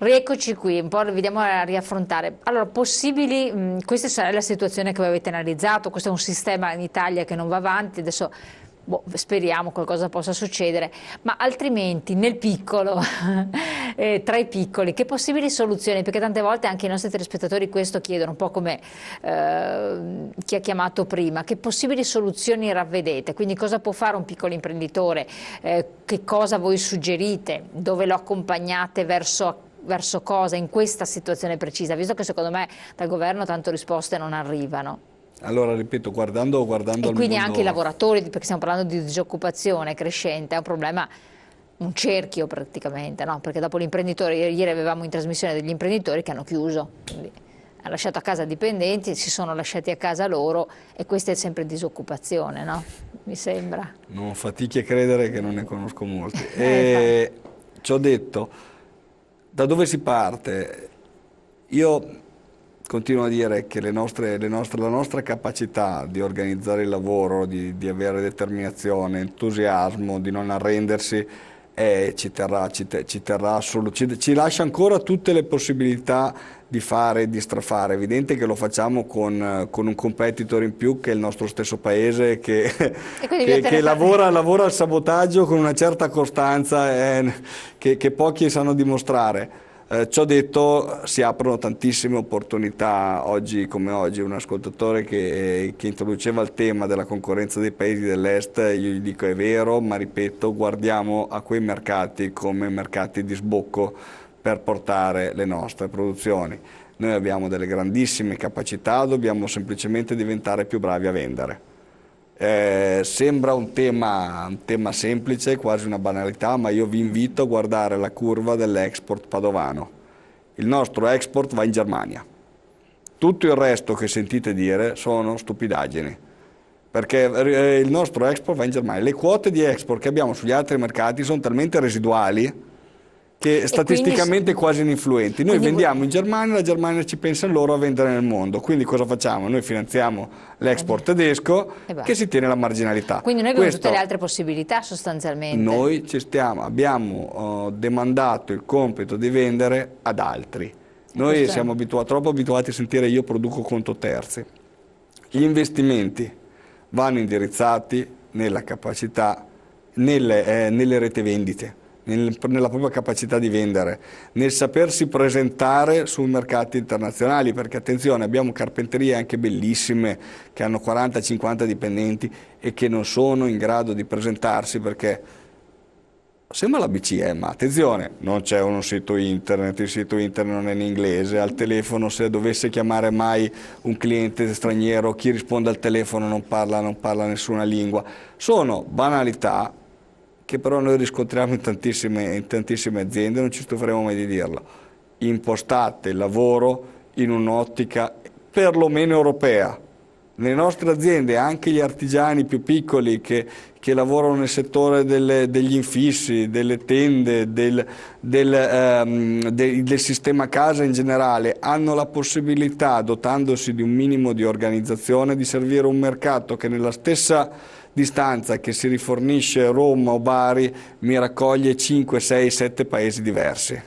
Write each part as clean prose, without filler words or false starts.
Rieccoci qui, un po' vediamo a riaffrontare. Allora, possibili, questa sarà la situazione che voi avete analizzato, questo è un sistema in Italia che non va avanti, adesso speriamo qualcosa possa succedere, ma altrimenti nel piccolo, tra i piccoli, che possibili soluzioni? Perché tante volte anche i nostri telespettatori questo chiedono, un po' come chi ha chiamato prima, che possibili soluzioni ravvedete? Quindi cosa può fare un piccolo imprenditore? Che cosa voi suggerite? Dove lo accompagnate verso cosa in questa situazione precisa, visto che secondo me dal governo tanto risposte non arrivano. Allora, ripeto, guardando E al quindi mondo... anche i lavoratori, perché stiamo parlando di disoccupazione crescente, è un problema, un cerchio praticamente, no? Perché dopo l'imprenditore, ieri avevamo in trasmissione degli imprenditori che hanno chiuso, quindi hanno lasciato a casa dipendenti, si sono lasciati a casa loro e questa è sempre disoccupazione, no? Mi sembra. Non fatichi a credere che non ne conosco molti. E ci ho detto, da dove si parte? Io continuo a dire che la nostra capacità di organizzare il lavoro, di avere determinazione, entusiasmo, di non arrendersi, ci lascia ancora tutte le possibilità di fare e di strafare. È evidente che lo facciamo con un competitor in più che è il nostro stesso paese che lavora al sabotaggio con una certa costanza che pochi sanno dimostrare. Ciò detto, si aprono tantissime opportunità oggi come oggi. Un ascoltatore che introduceva il tema della concorrenza dei paesi dell'est, io gli dico è vero, ma ripeto, guardiamo a quei mercati come mercati di sbocco per portare le nostre produzioni. Noi abbiamo delle grandissime capacità, dobbiamo semplicemente diventare più bravi a vendere. Sembra un tema semplice, quasi una banalità, ma io vi invito a guardare la curva dell'export padovano. Il nostro export va in Germania. Tutto il resto che sentite dire sono stupidaggini, perché il nostro export va in Germania. Le quote di export che abbiamo sugli altri mercati sono talmente residuali che statisticamente quasi ininfluenti. Noi vendiamo in Germania, la Germania ci pensa loro a vendere nel mondo, quindi cosa facciamo? Noi finanziamo l'export tedesco che si tiene la marginalità. Quindi noi abbiamo tutte le altre possibilità sostanzialmente. Noi abbiamo demandato il compito di vendere ad altri. Noi siamo troppo abituati a sentire io produco conto terzi. Gli investimenti vanno indirizzati nella capacità, nelle rete vendite, nella propria capacità di vendere, nel sapersi presentare sui mercati internazionali, perché attenzione, abbiamo carpenterie anche bellissime che hanno 40-50 dipendenti e che non sono in grado di presentarsi perché sembra la BCE, ma attenzione, non c'è un sito internet, il sito internet non è in inglese, al telefono se dovesse chiamare mai un cliente straniero, chi risponde al telefono non parla nessuna lingua. Sono banalità che però noi riscontriamo in tantissime aziende, non ci stuferemo mai di dirlo. Impostate il lavoro in un'ottica perlomeno europea. Le nostre aziende, anche gli artigiani più piccoli che lavorano nel settore degli infissi, delle tende, del sistema casa in generale, hanno la possibilità, dotandosi di un minimo di organizzazione, di servire un mercato che nella stessa distanza che si rifornisce Roma o Bari mi raccoglie 5, 6, 7 paesi diversi.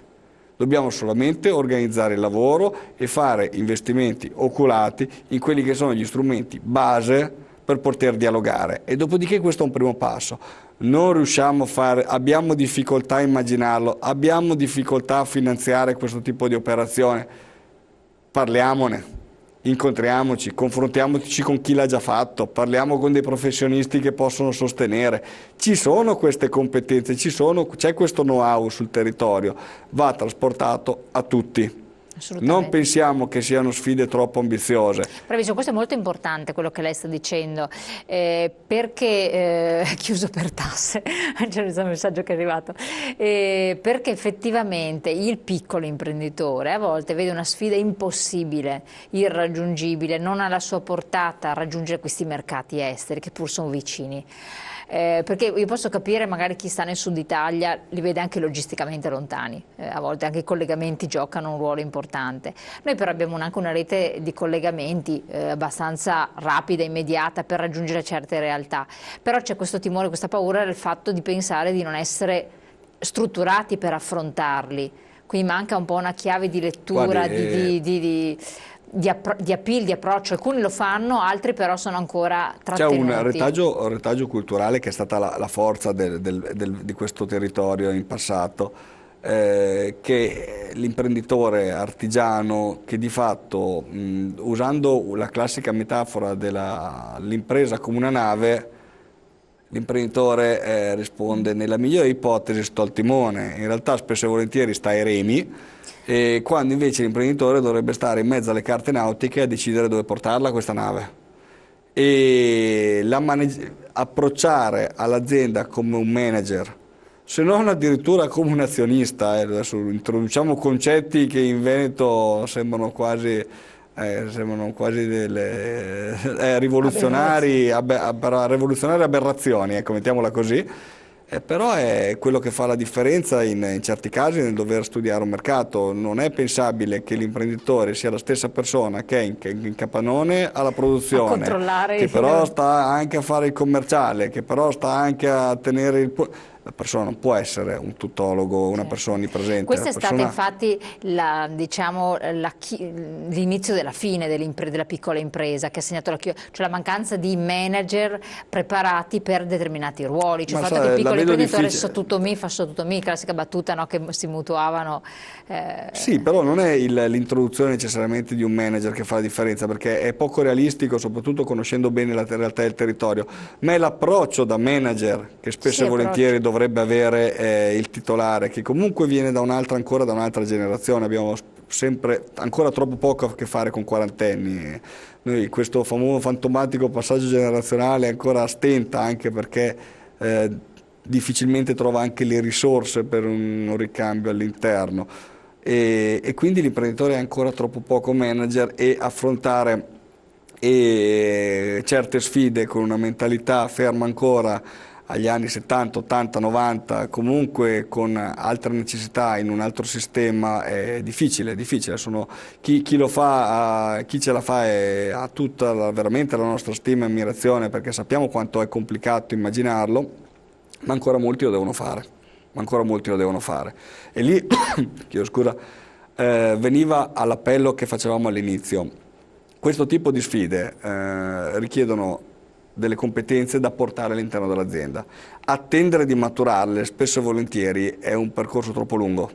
Dobbiamo solamente organizzare il lavoro e fare investimenti oculati in quelli che sono gli strumenti base per poter dialogare. E dopodiché questo è un primo passo. Non riusciamo a fare, abbiamo difficoltà a immaginarlo, abbiamo difficoltà a finanziare questo tipo di operazione. Parliamone. Incontriamoci, confrontiamoci con chi l'ha già fatto, parliamo con dei professionisti che possono sostenere. Ci sono queste competenze, c'è questo know-how sul territorio, va trasportato a tutti. Non pensiamo che siano sfide troppo ambiziose. Bravissimo, questo è molto importante quello che lei sta dicendo, perché, chiuso per tasse, c'è un messaggio che è arrivato, perché effettivamente il piccolo imprenditore a volte vede una sfida impossibile, irraggiungibile, non alla sua portata raggiungere questi mercati esteri che pur sono vicini. Perché io posso capire magari chi sta nel sud Italia li vede anche logisticamente lontani, a volte anche i collegamenti giocano un ruolo importante. Noi però abbiamo anche una rete di collegamenti abbastanza rapida, immediata per raggiungere certe realtà, però c'è questo timore, questa paura del fatto di pensare di non essere strutturati per affrontarli. Quindi manca un po' una chiave di lettura, di appeal, di approccio. Alcuni lo fanno, altri però sono ancora trattenuti. C'è un retaggio culturale che è stata la forza di questo territorio in passato, che l'imprenditore artigiano che di fatto, usando la classica metafora dell'impresa come una nave, l'imprenditore risponde nella migliore ipotesi sto al timone, in realtà spesso e volentieri sta ai remi, quando invece l'imprenditore dovrebbe stare in mezzo alle carte nautiche a decidere dove portarla questa nave. E approcciare all'azienda come un manager, se non addirittura come un azionista, adesso introduciamo concetti che in Veneto sembrano quasi rivoluzionari, rivoluzionari aberrazioni, ecco, mettiamola così. Però è quello che fa la differenza in certi casi nel dover studiare un mercato. Non è pensabile che l'imprenditore sia la stessa persona che è in capannone alla produzione, che però sta anche a fare il commerciale, che però sta anche a tenere il... La persona non può essere un tutologo, una persona onnipresente. Questa è stata infatti l'inizio della fine della piccola impresa, che ha segnato cioè la mancanza di manager preparati per determinati ruoli, cioè il fatto che il piccolo imprenditore so tutto me, faccio tutto me, classica battuta, no, che si mutuavano. Sì, però non è l'introduzione necessariamente di un manager che fa la differenza, perché è poco realistico, soprattutto conoscendo bene la realtà del territorio, ma è l'approccio da manager che spesso e volentieri dovrebbe avere il titolare, che comunque viene ancora da un'altra generazione. Abbiamo sempre ancora troppo poco a che fare con quarantenni. Noi questo famoso fantomatico passaggio generazionale ancora stenta, anche perché difficilmente trova anche le risorse per un ricambio all'interno, e quindi l'imprenditore è ancora troppo poco manager, e affrontare certe sfide con una mentalità ferma ancora agli anni 70, 80, 90, comunque con altre necessità in un altro sistema, è difficile. Chi lo fa, chi ce la fa ha tutta veramente la nostra stima e ammirazione, perché sappiamo quanto è complicato immaginarlo, ma ancora molti lo devono fare. E lì, chiedo scusa, veniva all'appello che facevamo all'inizio. Questo tipo di sfide richiedono delle competenze da portare all'interno dell'azienda. Attendere di maturarle spesso e volentieri è un percorso troppo lungo.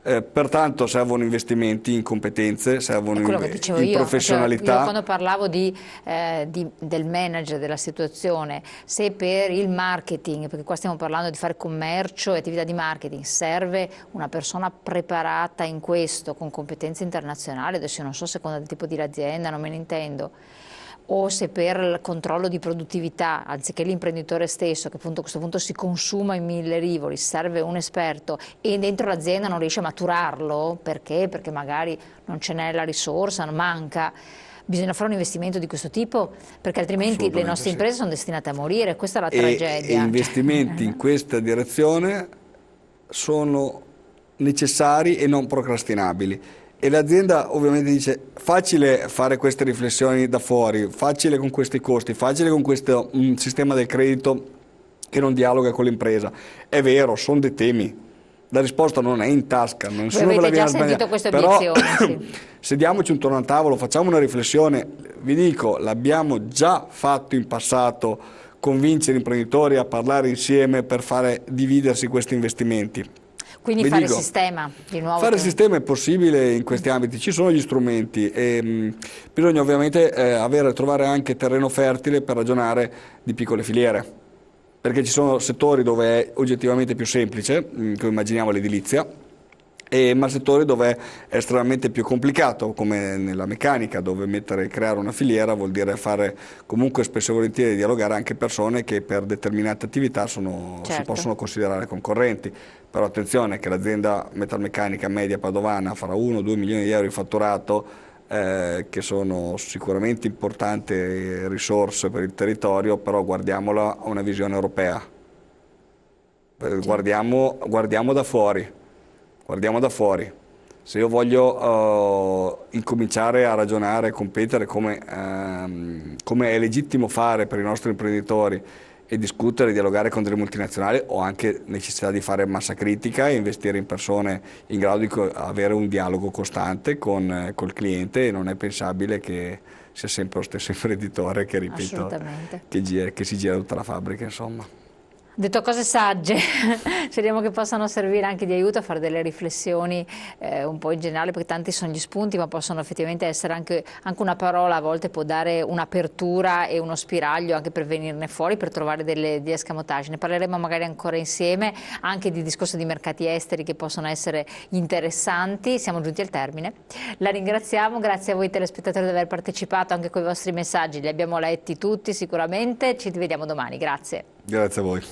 Pertanto servono investimenti in competenze, servono in professionalità. Cioè, io quando parlavo del manager della situazione, se per il marketing, perché qua stiamo parlando di fare commercio e attività di marketing, serve una persona preparata in questo, con competenze internazionali, adesso io non so secondo il tipo di azienda, non me ne intendo, o se per il controllo di produttività, anziché l'imprenditore stesso, che appunto a questo punto si consuma in 1000 rivoli, serve un esperto e dentro l'azienda non riesce a maturarlo, perché? Perché magari non ce n'è la risorsa, non manca. Bisogna fare un investimento di questo tipo, perché altrimenti le nostre imprese sono destinate a morire, questa è la tragedia. E investimenti in questa direzione sono necessari e non procrastinabili. E l'azienda ovviamente dice: facile fare queste riflessioni da fuori, facile con questi costi, facile con questo sistema del credito che non dialoga con l'impresa. È vero, sono dei temi. La risposta non è in tasca, non sono avete già sentito queste obiezioni, sì. Sediamoci intorno a un tavolo, facciamo una riflessione. Vi dico, l'abbiamo già fatto in passato, convincere imprenditori a parlare insieme per fare dividersi questi investimenti. Quindi fare sistema di nuovo? Fare sistema è possibile in questi ambiti, ci sono gli strumenti, e bisogna ovviamente trovare anche terreno fertile per ragionare di piccole filiere, perché ci sono settori dove è oggettivamente più semplice, come immaginiamo l'edilizia, ma settori dove è estremamente più complicato, come nella meccanica, dove creare una filiera vuol dire fare comunque spesso e volentieri dialogare anche persone che per determinate attività si possono considerare concorrenti. Però attenzione che l'azienda metalmeccanica media padovana farà 1-2 milioni di euro di fatturato, che sono sicuramente importanti risorse per il territorio, però guardiamola a una visione europea. Guardiamo da fuori. Se io voglio incominciare a ragionare e competere come è legittimo fare per i nostri imprenditori, e discutere, dialogare con delle multinazionali, ho anche necessità di fare massa critica e investire in persone in grado di avere un dialogo costante col cliente, e non è pensabile che sia sempre lo stesso imprenditore che, ripeto, che si gira tutta la fabbrica, insomma. Detto cose sagge, speriamo che possano servire anche di aiuto a fare delle riflessioni un po' in generale, perché tanti sono gli spunti, ma possono effettivamente essere anche una parola a volte può dare un'apertura e uno spiraglio anche per venirne fuori, per trovare degli escamotage. Ne parleremo magari ancora insieme, anche di discorso di mercati esteri che possono essere interessanti. Siamo giunti al termine. La ringraziamo, grazie a voi telespettatori di aver partecipato anche con i vostri messaggi, li abbiamo letti tutti sicuramente, ci rivediamo domani, grazie. Grazie a voi.